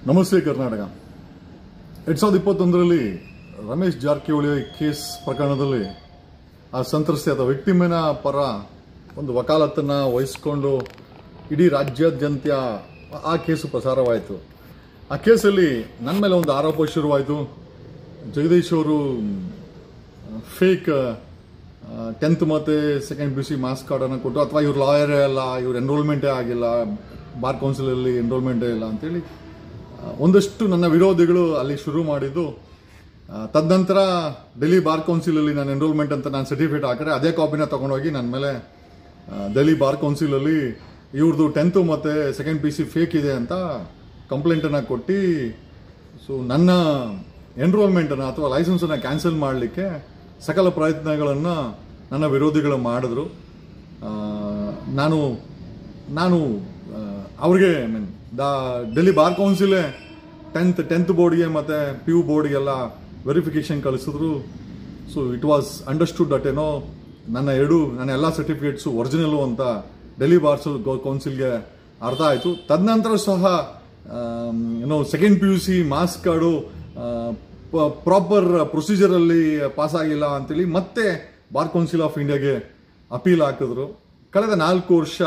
ನಮಸ್ತೆ ಕರ್ನಾಟಕ. 2021ರಲ್ಲಿ ರಮೇಶ್ ಜಾರಕಿಹೊಳಿ ಕೇಸ್ ಪ್ರಕರಣದಲ್ಲಿ ಆ ಸಂತ್ರಸ್ತೆಯಾದ ವ್ಯಕ್ತಿಮೆನ ಪರ ಒಂದು ವಕಾಲತ್ತನ್ನು ವಹಿಸಿಕೊಂಡು ಇಡೀ ರಾಜ್ಯಾದ್ಯಂತ ಆ ಕೇಸು ಪ್ರಸಾರವಾಯಿತು. ಆ ಕೇಸಲ್ಲಿ ನನ್ನ ಮೇಲೆ ಒಂದು ಆರೋಪ ಶುರುವಾಯಿತು. ಜಗದೀಶ್ ಅವರು ಫೇಕ್ 10th ಮತ್ತು 2nd PUC ಮಾರ್ಕ್ಸ್ ಕಾರ್ಡನ್ನು ಕೊಟ್ಟು, ಅಥವಾ ಇವ್ರು ಲಾಯರೇ ಅಲ್ಲ, ಇವ್ರು ಎನ್ರೋಲ್ಮೆಂಟೇ ಆಗಿಲ್ಲ, ಬಾರ್ ಕೌನ್ಸಿಲಲ್ಲಿ ಎನ್ರೋಲ್ಮೆಂಟೇ ಇಲ್ಲ ಅಂತೇಳಿ ಒಂದಷ್ಟು ನನ್ನ ವಿರೋಧಿಗಳು ಅಲ್ಲಿ ಶುರು ಮಾಡಿದ್ದು. ತದನಂತರ ಡೆಲ್ಲಿ ಬಾರ್ ಕೌನ್ಸಿಲಲ್ಲಿ ನಾನು ಎನ್ರೋಲ್ಮೆಂಟ್ ಅಂತ ನಾನು ಸರ್ಟಿಫಿಕೇಟ್ ಹಾಕಿದ್ರೆ ಅದೇ ಕಾಪಿನ ತೊಗೊಂಡೋಗಿ ನನ್ನ ಮೇಲೆ ಡೆಲ್ಲಿ ಬಾರ್ ಕೌನ್ಸಿಲಲ್ಲಿ ಇವ್ರದ್ದು 10th ಮತ್ತು 2nd PUC ಫೇಕ್ ಇದೆ ಅಂತ ಕಂಪ್ಲೇಂಟನ್ನು ಕೊಟ್ಟು, ಸೊ ನನ್ನ ಎನ್ರೋಲ್ಮೆಂಟನ್ನು ಅಥವಾ ಲೈಸೆನ್ಸನ್ನು ಕ್ಯಾನ್ಸಲ್ ಮಾಡಲಿಕ್ಕೆ ಸಕಲ ಪ್ರಯತ್ನಗಳನ್ನು ನನ್ನ ವಿರೋಧಿಗಳು ಮಾಡಿದ್ರು. ನಾನು ಅವ್ರಿಗೆ ಡೆಲ್ಲಿ ಬಾರ್ ಕೌನ್ಸಿಲೇ 10th ಬೋರ್ಡ್ಗೆ ಮತ್ತು PU ಬೋರ್ಡ್ಗೆಲ್ಲ ವೆರಿಫಿಕೇಶನ್ ಕಳಿಸಿದ್ರು. So it was understood that ನನ್ನ ಎಲ್ಲ ಸರ್ಟಿಫಿಕೇಟ್ಸು ಒರಿಜಿನಲು ಅಂತ ಡೆಲ್ಲಿ ಬಾರ್ ಕೌನ್ಸಿಲ್ಗೆ ಅರ್ಥ ಆಯಿತು. ತದನಂತರ ಸಹ 2nd PUC marks card proper ಪ್ರೊಸೀಜರಲ್ಲಿ ಪಾಸ್ ಆಗಿಲ್ಲ ಅಂತೇಳಿ ಮತ್ತೆ ಬಾರ್ ಕೌನ್ಸಿಲ್ ಆಫ್ ಇಂಡಿಯಾಗೆ ಅಪೀಲ್ ಹಾಕಿದ್ರು. ಕಳೆದ 4 ವರ್ಷ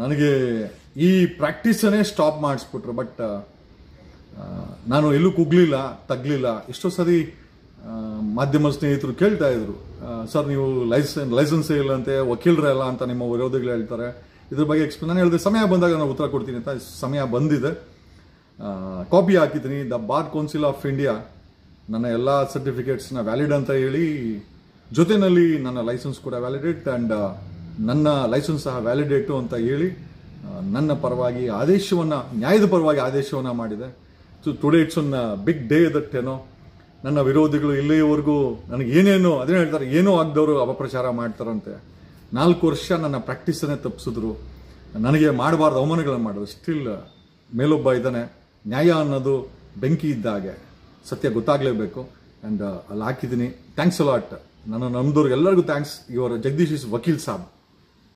ನನಗೆ ಈ ಪ್ರಾಕ್ಟೀಸನ್ನೇ ಸ್ಟಾಪ್ ಮಾಡಿಸ್ಬಿಟ್ರು. ಬಟ್ ನಾನು ಎಲ್ಲೂ ಕುಗ್ಲಿಲ್ಲ, ತಗ್ಲಿಲ್ಲ. ಎಷ್ಟೋ ಸರಿ ಮಾಧ್ಯಮ ಸ್ನೇಹಿತರು ಕೇಳ್ತಾ ಇದ್ರು, ಸರ್ ನೀವು ಲೈಸೆನ್ಸೇ ಇಲ್ಲ ಅಂತೆ, ವಕೀಲರೇ ಅಲ್ಲ ಅಂತ ನಿಮ್ಮ ವಿರೋಧಿಗಳು ಹೇಳ್ತಾರೆ, ಇದ್ರ ಬಗ್ಗೆ ನಾನು ಹೇಳಿದೆ ಸಮಯ ಬಂದಾಗ ನಾನು ಉತ್ತರ ಕೊಡ್ತೀನಿ ಅಂತ. ಸಮಯ ಬಂದಿದೆ. ಕಾಪಿ ಹಾಕಿದ್ದೀನಿ. The bar council of India ನನ್ನ ಎಲ್ಲ ಸರ್ಟಿಫಿಕೇಟ್ಸ್ನ ವ್ಯಾಲಿಡ್ ಅಂತ ಹೇಳಿ, ಜೊತೆಯಲ್ಲಿ ನನ್ನ ಲೈಸೆನ್ಸ್ ಕೂಡ ವ್ಯಾಲಿಡೇಟ್ ಆ್ಯಂಡ್ ನನ್ನ ಲೈಸೆನ್ಸ್ ಸಹ ವ್ಯಾಲಿಡೇಟು ಅಂತ ಹೇಳಿ ನನ್ನ ಪರವಾಗಿ ಆದೇಶವನ್ನು, ನ್ಯಾಯದ ಪರವಾಗಿ ಆದೇಶವನ್ನು ಮಾಡಿದೆ. So today it's one big day that ನನ್ನ ವಿರೋಧಿಗಳು ಇಲ್ಲಿಯವರೆಗೂ ನನಗೆ ಅದೇನು ಹೇಳ್ತಾರೆ, ಏನೋ ಆಗದವರು ಅಪಪ್ರಚಾರ ಮಾಡ್ತಾರಂತೆ. 4 ವರ್ಷ ನನ್ನ ಪ್ರಾಕ್ಟೀಸನ್ನೇ ತಪ್ಪಿಸಿದ್ರು, ನನಗೆ ಮಾಡಬಾರ್ದು ಅವಮಾನಗಳನ್ನು ಮಾಡಿದ್ರು. ಸ್ಟಿಲ್ ಮೇಲೊಬ್ಬ ಇದ್ದಾನೆ. ನ್ಯಾಯ ಅನ್ನೋದು ಬೆಂಕಿ ಇದ್ದಾಗೆ, ಸತ್ಯ ಗೊತ್ತಾಗಲೇಬೇಕು. ಆ್ಯಂಡ್ ಅಲ್ಲಿ ಹಾಕಿದ್ದೀನಿ. Thanks a lot. ನನ್ನ ನಮ್ದವ್ರಿಗೆ ಎಲ್ಲರಿಗೂ ಥ್ಯಾಂಕ್ಸ್. ಇವರ ಜಗದೀಶ್ ವಕೀಲ್ ಸಾಬ್.